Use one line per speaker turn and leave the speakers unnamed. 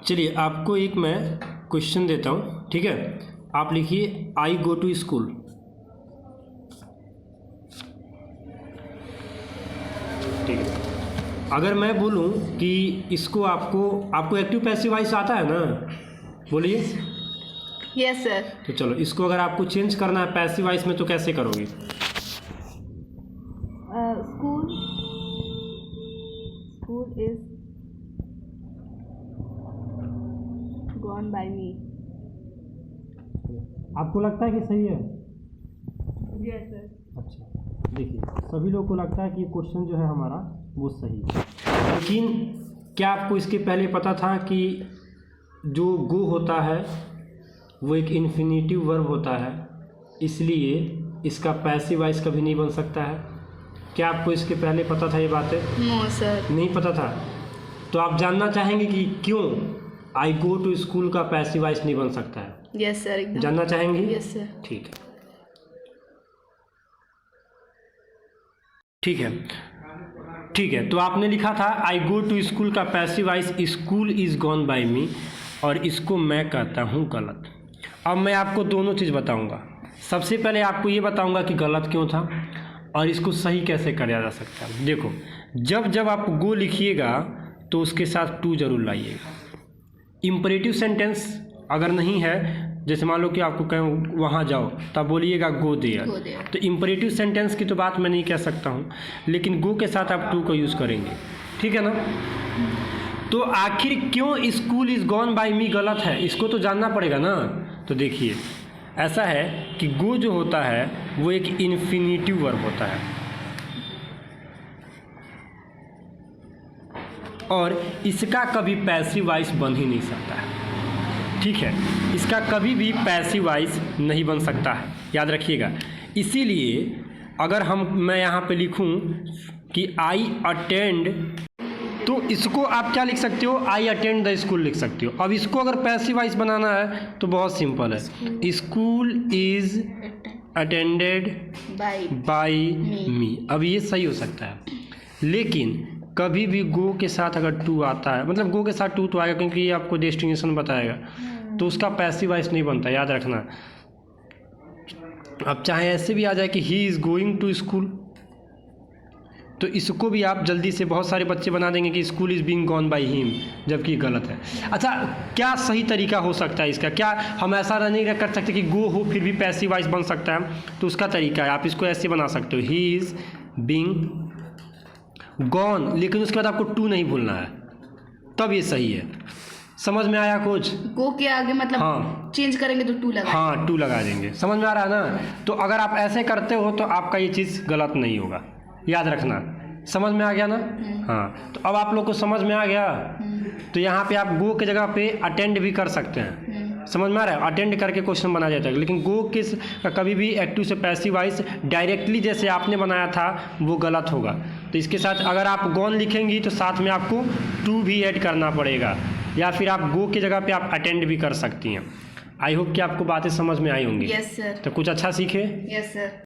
चलिए आपको एक मैं क्वेश्चन देता हूँ, ठीक है। आप लिखिए आई गो टू स्कूल। ठीक है। अगर मैं बोलूँ कि इसको आपको एक्टिव पैसिव वॉइस आता है ना, बोलिए।
Yes sir.
तो चलो इसको अगर आपको चेंज करना है पैसिव वॉइस में तो कैसे करोगे?
स्कूल इज गॉन बाय मी।
आपको लगता है कि सही है?
Yes sir.
अच्छा, देखिए सभी लोगों को लगता है कि ये क्वेश्चन जो है हमारा वो सही है, लेकिन क्या आपको इसके पहले पता था कि जो गो होता है वो एक इन्फिनेटिव वर्ब होता है, इसलिए इसका पैसिव वॉइस कभी नहीं बन सकता है? क्या आपको इसके पहले पता था ये बातें?
No sir.
नहीं पता था? तो आप जानना चाहेंगे कि क्यों आई गो टू स्कूल का पैसिव वॉइस नहीं बन सकता है?
यस सर, एकदम।
जानना चाहेंगे?
Yes sir.
ठीक है, ठीक है, ठीक है। तो आपने लिखा था आई गो टू स्कूल का passive voice school is gone by me, और इसको मैं कहता हूँ गलत। अब मैं आपको दोनों चीज़ बताऊँगा। सबसे पहले आपको ये बताऊँगा कि गलत क्यों था और इसको सही कैसे किया जा सकता है। देखो, जब आप गो लिखिएगा तो उसके साथ टू जरूर लाइएगा। इम्परेटिव सेंटेंस अगर नहीं है, जैसे मान लो कि आपको कहें वहाँ जाओ, तब बोलिएगा गो देयर। तो इम्परेटिव सेंटेंस की तो बात मैं नहीं कह सकता हूँ, लेकिन गो के साथ आप टू को यूज़ करेंगे, ठीक है ना। तो आखिर क्यों स्कूल इज़ गॉन बाय मी गलत है, इसको तो जानना पड़ेगा ना। तो देखिए ऐसा है कि गो जो होता है वो एक इन्फिनेटिव वर्ब होता है, और इसका कभी पैसिव वॉइस बन ही नहीं सकता है, ठीक है। इसका कभी भी पैसिव वॉइस नहीं बन सकता है, याद रखिएगा। इसीलिए अगर मैं यहाँ पे लिखूँ कि आई अटेंड, तो इसको आप क्या लिख सकते हो? आई अटेंड द स्कूल लिख सकते हो। अब इसको अगर पैसिव वॉइस बनाना है तो बहुत सिंपल है, स्कूल इज अटेंडेड बाय मी। अब ये सही हो सकता है, लेकिन कभी भी गो के साथ अगर टू आता है, मतलब गो के साथ टू तो आएगा क्योंकि ये आपको डेस्टिनेशन बताएगा, तो उसका पैसिव वॉइस नहीं बनता, याद रखना। अब चाहे ऐसे भी आ जाए कि he is going to school, तो इसको भी आप जल्दी से बहुत सारे बच्चे बना देंगे कि school is being gone by him, जबकि गलत है। अच्छा, क्या सही तरीका हो सकता है इसका? क्या हम ऐसा नहीं कर सकते कि गो हो फिर भी पैसिव वॉइस बन सकता है? तो उसका तरीका है, आप इसको ऐसे बना सकते हो, ही इज़ बीइंग गॉन, लेकिन उसके बाद आपको टू नहीं भूलना है, तब ये सही है। समझ में आया कुछ?
गो के आगे मतलब
हाँ,
चेंज करेंगे तो टू लगा।
हाँ, टू लगा देंगे। समझ में आ रहा है ना? तो अगर आप ऐसे करते हो तो आपका ये चीज़ गलत नहीं होगा, याद रखना। समझ में आ गया ना? हाँ, तो अब आप लोग को समझ में आ गया। तो यहाँ पे आप गो के जगह पे अटेंड भी कर सकते हैं। समझ में आ रहा है? अटेंड करके क्वेश्चन बना जाता है, लेकिन गो किस कभी भी एक्टिव से पैसिव वॉइस डायरेक्टली जैसे आपने बनाया था वो गलत होगा। तो इसके साथ अगर आप गॉन लिखेंगी तो साथ में आपको टू भी ऐड करना पड़ेगा, या फिर आप गो की जगह पे आप अटेंड भी कर सकती हैं। आई होप कि आपको बातें समझ में आई होंगी।
Yes sir.
तो कुछ अच्छा सीखे।
Yes sir.